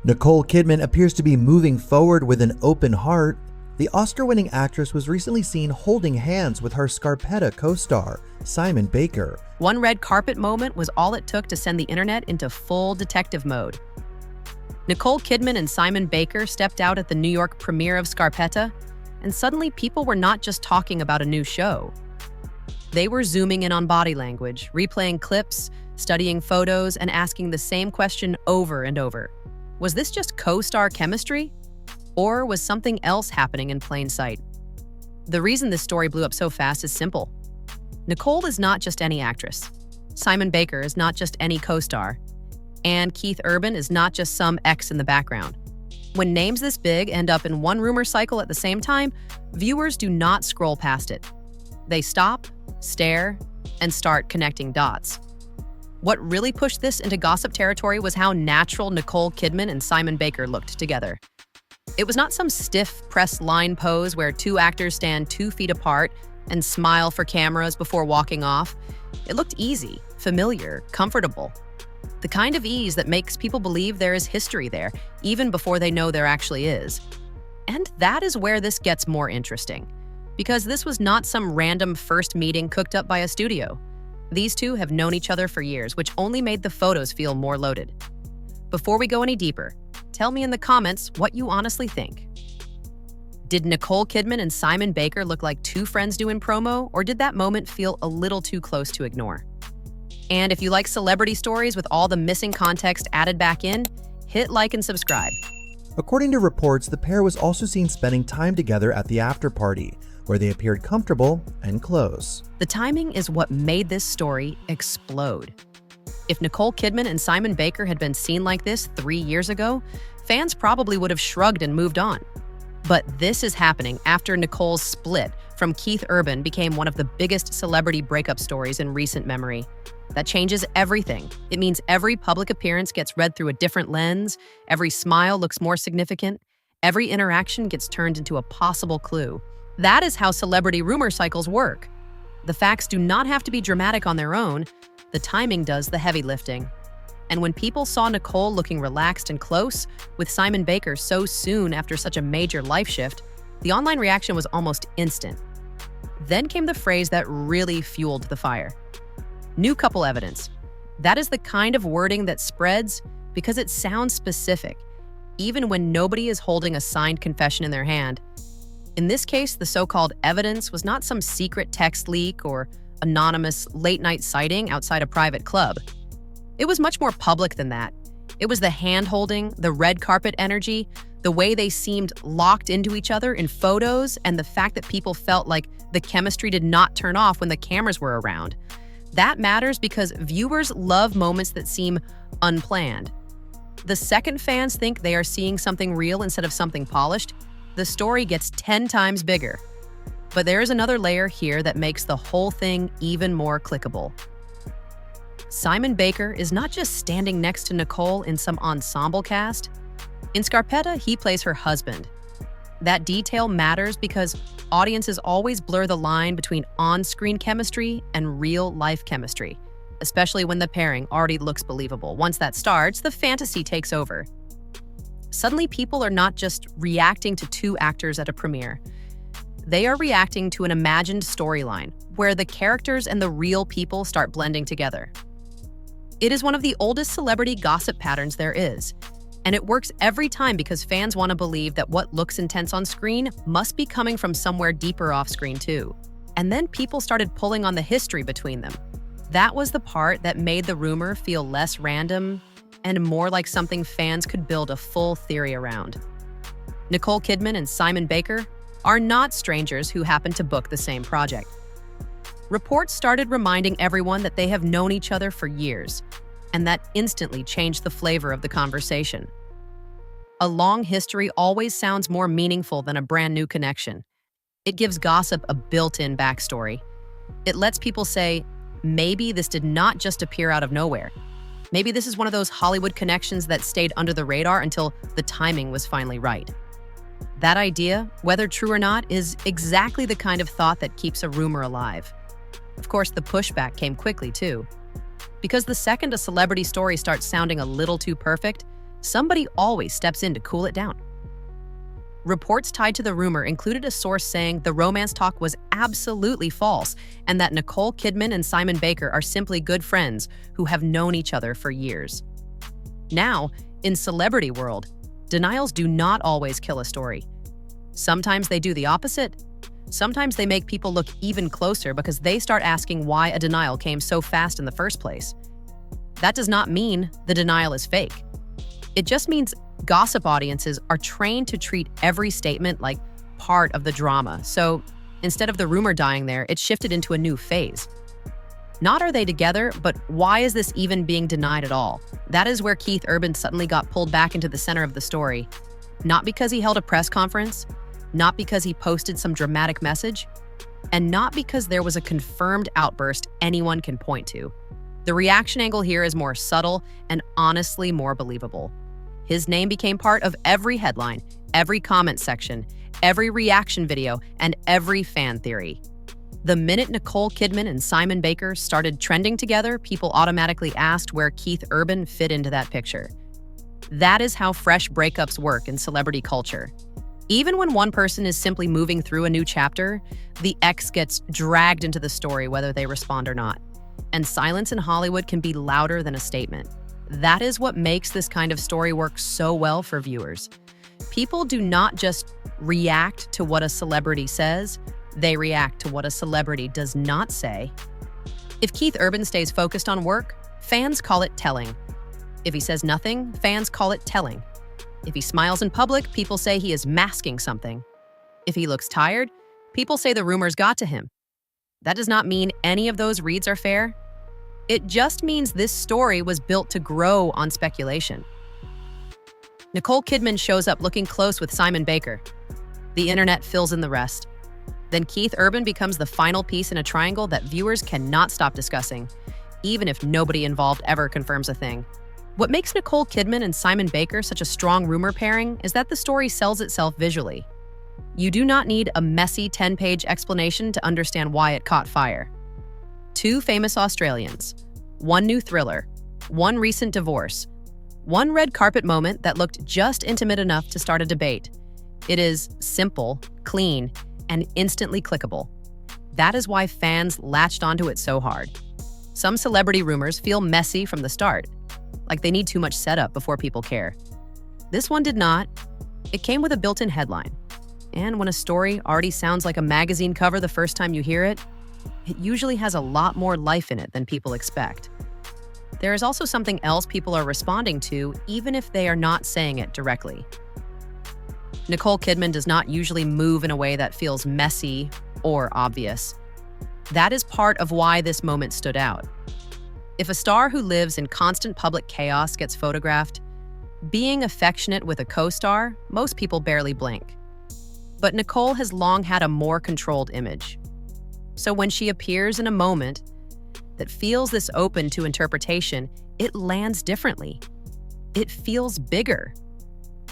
Nicole Kidman appears to be moving forward with an open heart. The Oscar-winning actress was recently seen holding hands with her Scarpetta co-star, Simon Baker. One red carpet moment was all it took to send the internet into full detective mode. Nicole Kidman and Simon Baker stepped out at the New York premiere of Scarpetta, and suddenly people were not just talking about a new show. They were zooming in on body language, replaying clips, studying photos, and asking the same question over and over. Was this just co-star chemistry? Or was something else happening in plain sight? The reason this story blew up so fast is simple. Nicole is not just any actress. Simon Baker is not just any co-star. And Keith Urban is not just some ex in the background. When names this big end up in one rumor cycle at the same time, viewers do not scroll past it. They stop, stare, and start connecting dots. What really pushed this into gossip territory was how natural Nicole Kidman and Simon Baker looked together. It was not some stiff press line pose where two actors stand 2 feet apart and smile for cameras before walking off. It looked easy, familiar, comfortable. The kind of ease that makes people believe there is history there, even before they know there actually is. And that is where this gets more interesting, because this was not some random first meeting cooked up by a studio. These two have known each other for years, which only made the photos feel more loaded. Before we go any deeper, tell me in the comments what you honestly think. Did Nicole Kidman and Simon Baker look like two friends doing promo, or did that moment feel a little too close to ignore? And if you like celebrity stories with all the missing context added back in, hit like and subscribe. According to reports, the pair was also seen spending time together at the after party, where they appeared comfortable and close. The timing is what made this story explode. If Nicole Kidman and Simon Baker had been seen like this 3 years ago, fans probably would have shrugged and moved on. But this is happening after Nicole's split from Keith Urban became one of the biggest celebrity breakup stories in recent memory. That changes everything. It means every public appearance gets read through a different lens, every smile looks more significant, every interaction gets turned into a possible clue. That is how celebrity rumor cycles work. The facts do not have to be dramatic on their own. The timing does the heavy lifting. And when people saw Nicole looking relaxed and close with Simon Baker so soon after such a major life shift, the online reaction was almost instant. Then came the phrase that really fueled the fire. New couple evidence. That is the kind of wording that spreads because it sounds specific, even when nobody is holding a signed confession in their hand. In this case, the so-called evidence was not some secret text leak or anonymous late-night sighting outside a private club. It was much more public than that. It was the hand-holding, the red carpet energy, the way they seemed locked into each other in photos, and the fact that people felt like the chemistry did not turn off when the cameras were around. That matters because viewers love moments that seem unplanned. The second fans think they are seeing something real instead of something polished, the story gets 10 times bigger. But there is another layer here that makes the whole thing even more clickable. Simon Baker is not just standing next to Nicole in some ensemble cast. In Scarpetta, he plays her husband. That detail matters because audiences always blur the line between on-screen chemistry and real-life chemistry, especially when the pairing already looks believable. Once that starts, the fantasy takes over. Suddenly, people are not just reacting to two actors at a premiere. They are reacting to an imagined storyline where the characters and the real people start blending together. It is one of the oldest celebrity gossip patterns there is, and it works every time because fans want to believe that what looks intense on screen must be coming from somewhere deeper off screen too. And then people started pulling on the history between them. That was the part that made the rumor feel less random and more like something fans could build a full theory around. Nicole Kidman and Simon Baker are not strangers who happen to book the same project. Reports started reminding everyone that they have known each other for years, and that instantly changed the flavor of the conversation. A long history always sounds more meaningful than a brand new connection. It gives gossip a built-in backstory. It lets people say, maybe this did not just appear out of nowhere. Maybe this is one of those Hollywood connections that stayed under the radar until the timing was finally right. That idea, whether true or not, is exactly the kind of thought that keeps a rumor alive. Of course, the pushback came quickly, too. Because the second a celebrity story starts sounding a little too perfect, somebody always steps in to cool it down. Reports tied to the rumor included a source saying the romance talk was absolutely false and that Nicole Kidman and Simon Baker are simply good friends who have known each other for years. Now, in celebrity world, denials do not always kill a story. Sometimes they do the opposite. Sometimes they make people look even closer because they start asking why a denial came so fast in the first place. That does not mean the denial is fake. It just means gossip audiences are trained to treat every statement like part of the drama. So instead of the rumor dying there, it shifted into a new phase. Not are they together, but why is this even being denied at all? That is where Keith Urban suddenly got pulled back into the center of the story. Not because he held a press conference, not because he posted some dramatic message, and not because there was a confirmed outburst anyone can point to. The reaction angle here is more subtle and honestly more believable. His name became part of every headline, every comment section, every reaction video, and every fan theory. The minute Nicole Kidman and Simon Baker started trending together, people automatically asked where Keith Urban fit into that picture. That is how fresh breakups work in celebrity culture. Even when one person is simply moving through a new chapter, the ex gets dragged into the story whether they respond or not. And silence in Hollywood can be louder than a statement. That is what makes this kind of story work so well for viewers. People do not just react to what a celebrity says, they react to what a celebrity does not say. If Keith Urban stays focused on work, fans call it telling. If he says nothing, fans call it telling. If he smiles in public, people say he is masking something. If he looks tired, people say the rumors got to him. That does not mean any of those reads are fair. It just means this story was built to grow on speculation. Nicole Kidman shows up looking close with Simon Baker. The internet fills in the rest. Then Keith Urban becomes the final piece in a triangle that viewers cannot stop discussing, even if nobody involved ever confirms a thing. What makes Nicole Kidman and Simon Baker such a strong rumor pairing is that the story sells itself visually. You do not need a messy 10-page explanation to understand why it caught fire. Two famous Australians, one new thriller, one recent divorce, one red carpet moment that looked just intimate enough to start a debate. It is simple, clean, and instantly clickable. That is why fans latched onto it so hard. Some celebrity rumors feel messy from the start, like they need too much setup before people care. This one did not. It came with a built-in headline. And when a story already sounds like a magazine cover the first time you hear it, it usually has a lot more life in it than people expect. There is also something else people are responding to, even if they are not saying it directly. Nicole Kidman does not usually move in a way that feels messy or obvious. That is part of why this moment stood out. If a star who lives in constant public chaos gets photographed, being affectionate with a co-star, most people barely blink. But Nicole has long had a more controlled image. So when she appears in a moment that feels this open to interpretation, it lands differently. It feels bigger.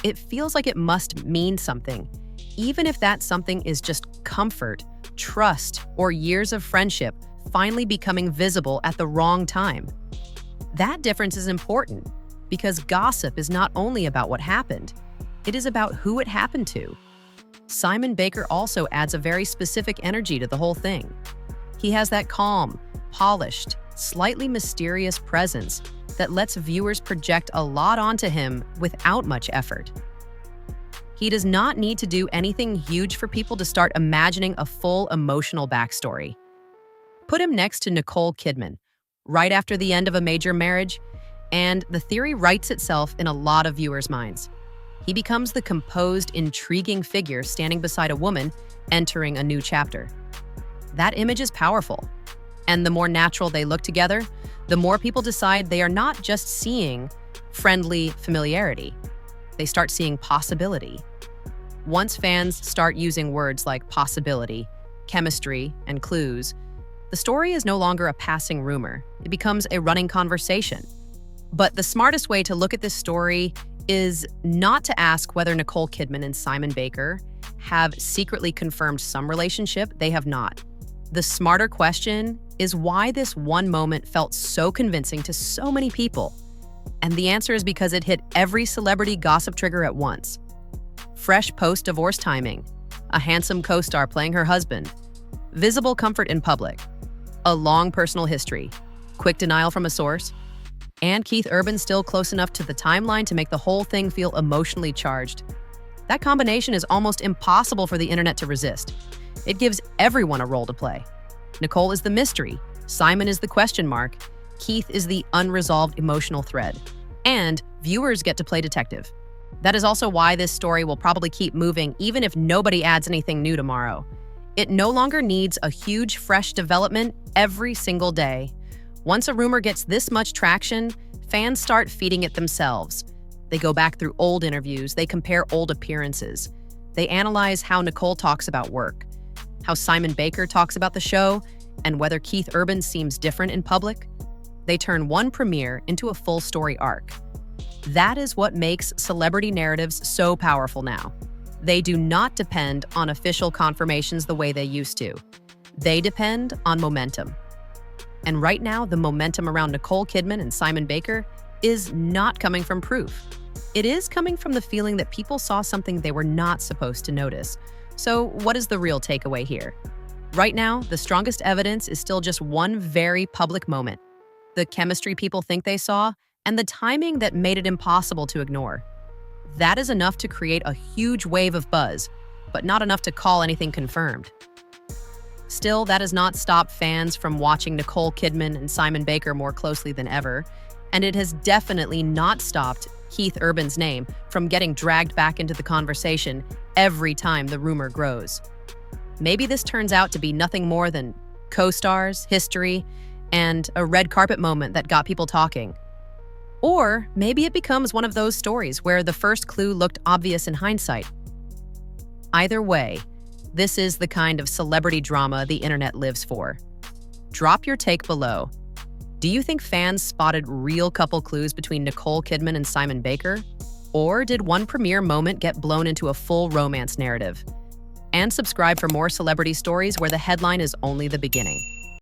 It feels like it must mean something, even if that something is just comfort, trust, or years of friendship finally becoming visible at the wrong time. That difference is important because gossip is not only about what happened, it is about who it happened to. Simon Baker also adds a very specific energy to the whole thing. He has that calm, polished, slightly mysterious presence that lets viewers project a lot onto him without much effort. He does not need to do anything huge for people to start imagining a full emotional backstory. Put him next to Nicole Kidman, right after the end of a major marriage, and the theory writes itself in a lot of viewers' minds. He becomes the composed, intriguing figure standing beside a woman entering a new chapter. That image is powerful, and the more natural they look together, the more people decide they are not just seeing friendly familiarity. They start seeing possibility. Once fans start using words like possibility, chemistry, and clues, the story is no longer a passing rumor. It becomes a running conversation. But the smartest way to look at this story is not to ask whether Nicole Kidman and Simon Baker have secretly confirmed some relationship. They have not. The smarter question is why this one moment felt so convincing to so many people. And the answer is because it hit every celebrity gossip trigger at once. Fresh post-divorce timing, a handsome co-star playing her husband, visible comfort in public, a long personal history, quick denial from a source, and Keith Urban still close enough to the timeline to make the whole thing feel emotionally charged. That combination is almost impossible for the internet to resist. It gives everyone a role to play. Nicole is the mystery, Simon is the question mark, Keith is the unresolved emotional thread, and viewers get to play detective. That is also why this story will probably keep moving even if nobody adds anything new tomorrow. It no longer needs a huge, fresh development every single day. Once a rumor gets this much traction, fans start feeding it themselves. They go back through old interviews, they compare old appearances. They analyze how Nicole talks about work, how Simon Baker talks about the show, and whether Keith Urban seems different in public. They turn one premiere into a full story arc. That is what makes celebrity narratives so powerful now. They do not depend on official confirmations the way they used to. They depend on momentum. And right now, the momentum around Nicole Kidman and Simon Baker is not coming from proof. It is coming from the feeling that people saw something they were not supposed to notice. So what is the real takeaway here? Right now, the strongest evidence is still just one very public moment. The chemistry people think they saw, and the timing that made it impossible to ignore. That is enough to create a huge wave of buzz, but not enough to call anything confirmed. Still, that has not stopped fans from watching Nicole Kidman and Simon Baker more closely than ever, and it has definitely not stopped Keith Urban's name from getting dragged back into the conversation every time the rumor grows. Maybe this turns out to be nothing more than co-stars, history, and a red carpet moment that got people talking. Or maybe it becomes one of those stories where the first clue looked obvious in hindsight. Either way, this is the kind of celebrity drama the internet lives for. Drop your take below. Do you think fans spotted real couple clues between Nicole Kidman and Simon Baker? Or did one premiere moment get blown into a full romance narrative? And subscribe for more celebrity stories where the headline is only the beginning.